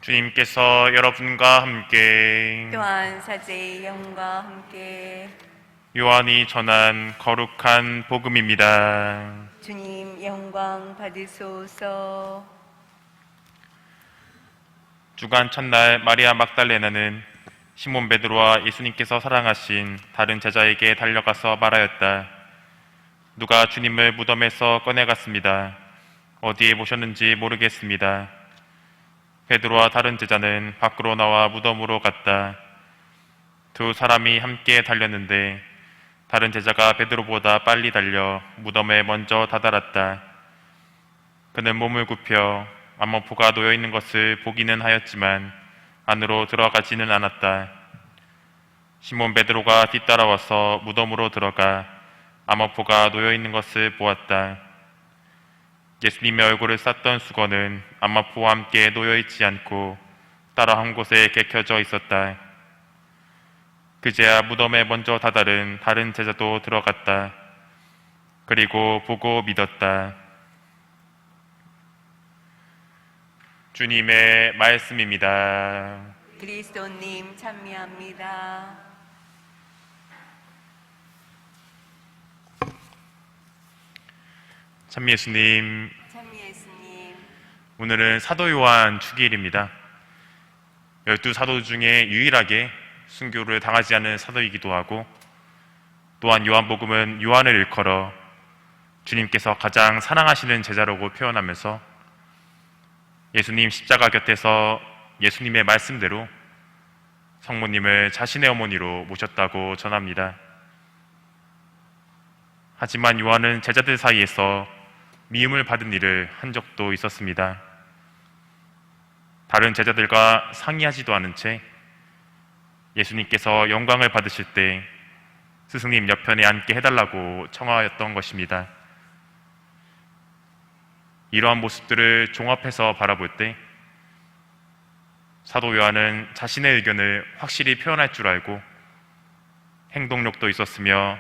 주님께서 여러분과 함께 또한 사제의 영과 함께 요한이 전한 거룩한 복음입니다. 주님 영광 받으소서. 주간 첫날 마리아 막달레나는 시몬 베드로와 예수님께서 사랑하신 다른 제자에게 달려가서 말하였다. 누가 주님을 무덤에서 꺼내갔습니다. 어디에 모셨는지 모르겠습니다. 베드로와 다른 제자는 밖으로 나와 무덤으로 갔다. 두 사람이 함께 달렸는데 다른 제자가 베드로보다 빨리 달려 무덤에 먼저 다다랐다. 그는 몸을 굽혀 암모포가 놓여있는 것을 보기는 하였지만 안으로 들어가지는 않았다. 시몬 베드로가 뒤따라와서 무덤으로 들어가 암모포가 놓여있는 것을 보았다. 예수님의 얼굴을 쌌던 수건은 암모포와 함께 놓여있지 않고 따로 한 곳에 개켜져 있었다. 그제야 무덤에 먼저 다다른 다른 제자도 들어갔다. 그리고 보고 믿었다. 주님의 말씀입니다. 그리스도님 찬미합니다. 찬미 예수님, 찬미 예수님. 오늘은 사도 요한 주기일입니다. 12사도 중에 유일하게 순교를 당하지 않은 사도이기도 하고, 또한 요한복음은 요한을 일컬어 주님께서 가장 사랑하시는 제자라고 표현하면서 예수님 십자가 곁에서 예수님의 말씀대로 성모님을 자신의 어머니로 모셨다고 전합니다. 하지만 요한은 제자들 사이에서 미움을 받은 일을 한 적도 있었습니다. 다른 제자들과 상의하지도 않은 채 예수님께서 영광을 받으실 때 스승님 옆편에 앉게 해달라고 청하였던 것입니다. 이러한 모습들을 종합해서 바라볼 때 사도 요한은 자신의 의견을 확실히 표현할 줄 알고 행동력도 있었으며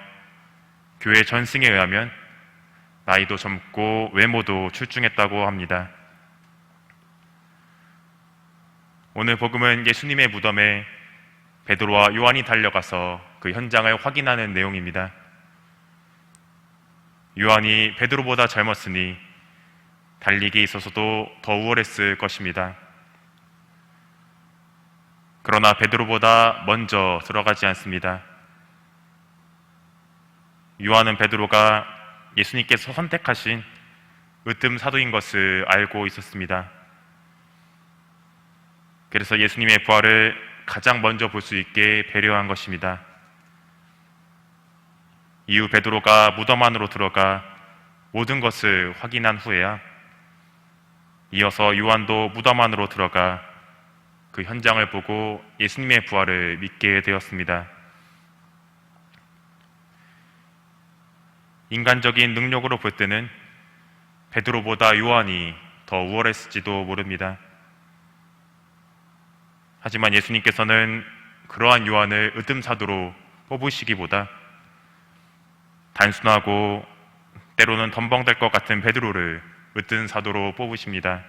교회 전승에 의하면 나이도 젊고 외모도 출중했다고 합니다. 오늘 복음은 예수님의 무덤에 베드로와 요한이 달려가서 그 현장을 확인하는 내용입니다. 요한이 베드로보다 젊었으니 달리기에 있어서도 더 우월했을 것입니다. 그러나 베드로보다 먼저 들어가지 않습니다. 요한은 베드로가 예수님께서 선택하신 으뜸 사도인 것을 알고 있었습니다. 그래서 예수님의 부활을 가장 먼저 볼 수 있게 배려한 것입니다. 이후 베드로가 무덤 안으로 들어가 모든 것을 확인한 후에야 이어서 요한도 무덤 안으로 들어가 그 현장을 보고 예수님의 부활을 믿게 되었습니다. 인간적인 능력으로 볼 때는 베드로보다 요한이 더 우월했을지도 모릅니다. 하지만 예수님께서는 그러한 요한을 으뜸사도로 뽑으시기보다 단순하고 때로는 덤벙될 것 같은 베드로를 으뜸사도로 뽑으십니다.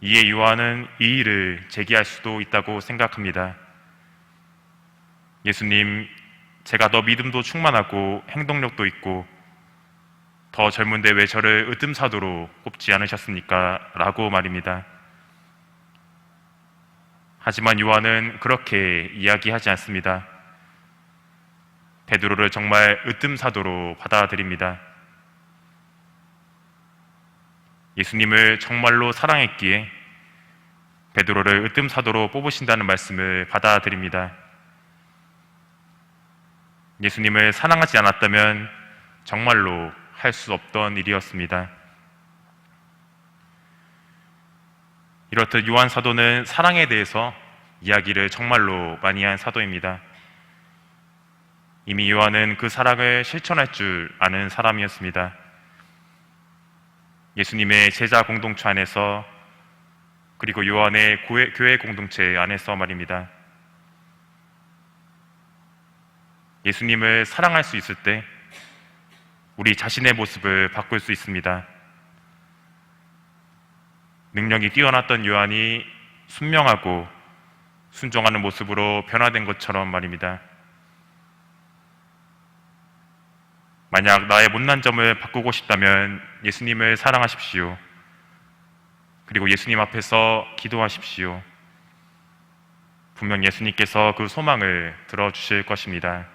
이에 요한은 이 일을 제기할 수도 있다고 생각합니다. 예수님, 제가 더 믿음도 충만하고 행동력도 있고 더 젊은데 왜 저를 으뜸사도로 뽑지 않으셨습니까? 라고 말입니다. 하지만 요한은 그렇게 이야기하지 않습니다. 베드로를 정말 으뜸사도로 받아들입니다. 예수님을 정말로 사랑했기에 베드로를 으뜸사도로 뽑으신다는 말씀을 받아들입니다. 예수님을 사랑하지 않았다면 정말로 할 수 없던 일이었습니다. 이렇듯 요한 사도는 사랑에 대해서 이야기를 정말로 많이 한 사도입니다. 이미 요한은 그 사랑을 실천할 줄 아는 사람이었습니다. 예수님의 제자 공동체 안에서 그리고 요한의 교회 공동체 안에서 말입니다. 예수님을 사랑할 수 있을 때 우리 자신의 모습을 바꿀 수 있습니다. 능력이 뛰어났던 요한이 순명하고 순종하는 모습으로 변화된 것처럼 말입니다. 만약 나의 못난 점을 바꾸고 싶다면 예수님을 사랑하십시오. 그리고 예수님 앞에서 기도하십시오. 분명 예수님께서 그 소망을 들어주실 것입니다.